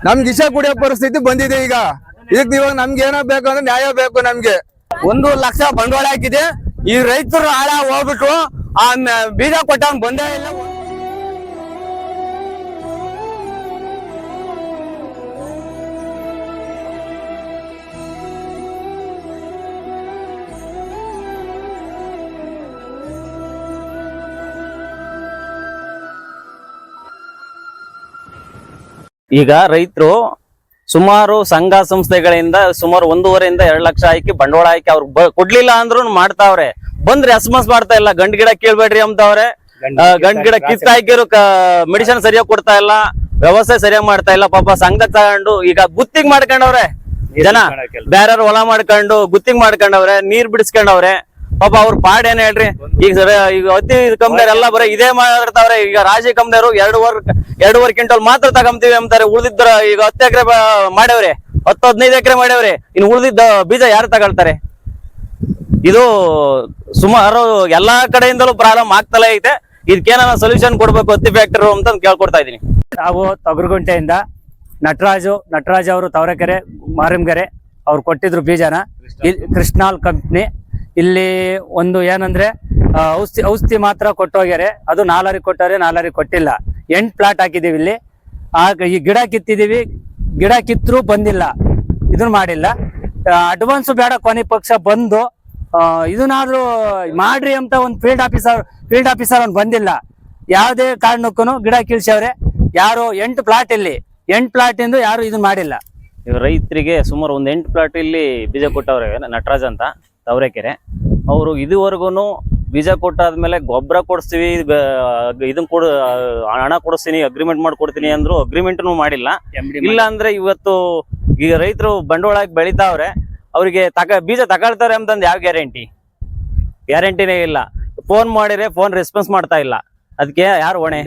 ನಮ್ಗೆ ವಿಷ ಕುಡಿಯೋ ಪರಿಸ್ಥಿತಿ ಬಂದಿದೆ ಈಗ. ಇದಕ್ಕೆ ಇವಾಗ ನಮ್ಗೆ ಏನೋ ಬೇಕು ಅಂದ್ರೆ ನ್ಯಾಯ ಬೇಕು ನಮ್ಗೆ. 1 ಲಕ್ಷ ಬಂಡವಾಳ ಹಾಕಿದೆ, ಈ ರೈತರು ಹಾಳ ಹೋಗ್ಬಿಟ್ಟು ಆ ಬೀಜ ಕೊಟ್ಟ ಬಂದೇ ಇಲ್ಲ. ಈಗ ರೈತರು ಸುಮಾರು ಸಂಘ ಸಂಸ್ಥೆಗಳಿಂದ ಸುಮಾರು 1.5 ಇಂದ 2 ಲಕ್ಷ ಹಾಕಿ ಬಂಡವಾಳ ಹಾಕಿ ಅವ್ರಿಗೆ ಕೊಡ್ಲಿಲ್ಲ ಅಂದ್ರು ಮಾಡ್ತಾವ್ರೆ. ಬಂದ್ರೆ ಅಸ್ಮಸ್ ಮಾಡ್ತಾ ಇಲ್ಲ. ಗಂಡ್ ಗಿಡ ಕೇಳ್ಬೇಡ್ರಿ ಅಂತವ್ರೆ. ಗಂಡ್ ಗಿಡ ಕಿತ್ತ ಹಾಕಿರೋ ಮೆಡಿಸಿನ್ ಸರಿಯಾಗಿ ಕೊಡ್ತಾ ಇಲ್ಲ, ವ್ಯವಸ್ಥೆ ಸರಿಯಾಗಿ ಮಾಡ್ತಾ ಇಲ್ಲ. ಪಾಪ ಸಂಘಕ್ಕೆ ತಗೊಂಡು ಈಗ ಗುತ್ತಿಗೆ ಮಾಡ್ಕೊಂಡವ್ರೆ ಜನ, ಬೇರೆ ಹೊಲ ಮಾಡ್ಕೊಂಡು ಗುತ್ತಿಗೆ ಮಾಡ್ಕೊಂಡವ್ರೆ, ನೀರ್ ಬಿಡಿಸ್ಕೊಂಡವ್ರೆ. ಪಾಪ ಅವ್ರ ಪಾಡ್ ಏನ್ ಹೇಳ್ರಿ. ಈಗ ಅತಿ ಕಂಪ್ನಿಯವ್ರು ಎಲ್ಲ ಬರೀ ಇದೇ ಮಾಡಿರ್ತಾವ್ರೆ. ಈಗ ರಾಜಿ ಕಂಪ್ನಿಯವರು 2.5 ಕ್ವಿಂಟಲ್ ಮಾತ್ರ ತಗೊಂತೀವಿ ಅಂತಾರೆ. ಉಳಿದಿದ್ರ ಈಗ 10 ಎಕರೆ ಮಾಡ್ಯವ್ರೆ, 10-15 ಎಕರೆ ಮಾಡ್ಯವ್ರೆ. ಇನ್ನು ಉಳಿದಿದ್ದ ಬೀಜ ಯಾರು ತಗೊಳ್ತಾರೆ? ಇದು ಸುಮಾರು ಎಲ್ಲಾ ಕಡೆಯಿಂದಲೂ ಪ್ರಾಬ್ಲಮ್ ಆಗ್ತಲೇ ಐತೆ. ಇದಕ್ಕೇನ ಸೊಲ್ಯೂಷನ್ ಕೊಡ್ಬೇಕು ಹತ್ತಿ ಫ್ಯಾಕ್ಟರಿ ಅಂತ ಕೇಳ್ಕೊಡ್ತಾ ಇದೀನಿ. ನಾವು ತೊಗರುಗುಂಟೆಯಿಂದ ನಟರಾಜ್ ಅವರು ತವರೆಕೆರೆ ಮಾರಿಮಗೆರೆ ಅವ್ರು ಕೊಟ್ಟಿದ್ರು ಬೀಜನ. ಕೃಷ್ಣಾಲ್ ಕಂಪ್ನಿ ಇಲ್ಲಿ ಒಂದು ಏನಂದ್ರೆ ಔಷಧಿ ಮಾತ್ರ ಕೊಟ್ಟೋಗ್ಯಾರೆ. ಅದು 4 ಕೊಟ್ಟವ್ರೆ, 4 ಕೊಟ್ಟಿಲ್ಲ. 8 ಪ್ಲಾಟ್ ಹಾಕಿದೀವಿ ಇಲ್ಲಿ. ಈ ಗಿಡ ಕಿತ್ತಿದೀವಿ, ಗಿಡ ಕಿತ್ತರೂ ಬಂದಿಲ್ಲ, ಇದನ್ನ ಮಾಡಿಲ್ಲ. ಅಡ್ವಾನ್ಸ್ ಬೇಡ, ಕೊನೆ ಪಕ್ಷ ಬಂದು ಇದನ್ನಾದ್ರೂ ಮಾಡ್ರಿ ಅಂತ ಒಂದು ಫೀಲ್ಡ್ ಆಫೀಸರ್ ಅವ್ನು ಬಂದಿಲ್ಲ. ಯಾವುದೇ ಕಾರಣಕ್ಕೂ ಗಿಡ ಕೀಳ್ಸವ್ರೆ. ಯಾರು 8 ಪ್ಲಾಟ್ ಇಲ್ಲಿ 8 ಪ್ಲಾಟ್ ಇಂದು ಯಾರು ಇದನ್ನ ಮಾಡಿಲ್ಲ. ಈಗ ರೈತರಿಗೆ ಸುಮಾರು ಒಂದು 8 ಪ್ಲಾಟ್ ಇಲ್ಲಿ ಬೀಜ ಕೊಟ್ಟವ್ರೆ ನಟರಾಜ್ ಅಂತ ತವರೆಕೆರೆ. ಅವರು ಇದುವರೆಗೂ ಬೀಜ ಕೊಟ್ಟಾದ್ಮೇಲೆ ಗೊಬ್ಬರ ಕೊಡಿಸ್ತೀವಿ, ಇದನ್ನ ಹಣ ಕೊಡಿಸ್ತೀನಿ, ಅಗ್ರಿಮೆಂಟ್ ಮಾಡ್ಕೊಡ್ತೀನಿ ಅಂದ್ರು ಅಗ್ರಿಮೆಂಟ್ನು ಮಾಡಿಲ್ಲ. ಇಲ್ಲ ಅಂದ್ರೆ ಇವತ್ತು ಈಗ ರೈತರು ಬಂಡವಾಳ ಬೆಳಿತಾವ್ರೆ, ಅವ್ರಿಗೆ ಬೀಜ ತಗೊಳ್ತಾರೆ ಅಂತಂದು ಯಾವ ಗ್ಯಾರಂಟಿನೇ ಇಲ್ಲ. ಫೋನ್ ಮಾಡಿದ್ರೆ ಫೋನ್ ರೆಸ್ಪಾನ್ಸ್ ಮಾಡ್ತಾ ಇಲ್ಲ. ಅದಕ್ಕೆ ಯಾರು ಹೊಣೆ?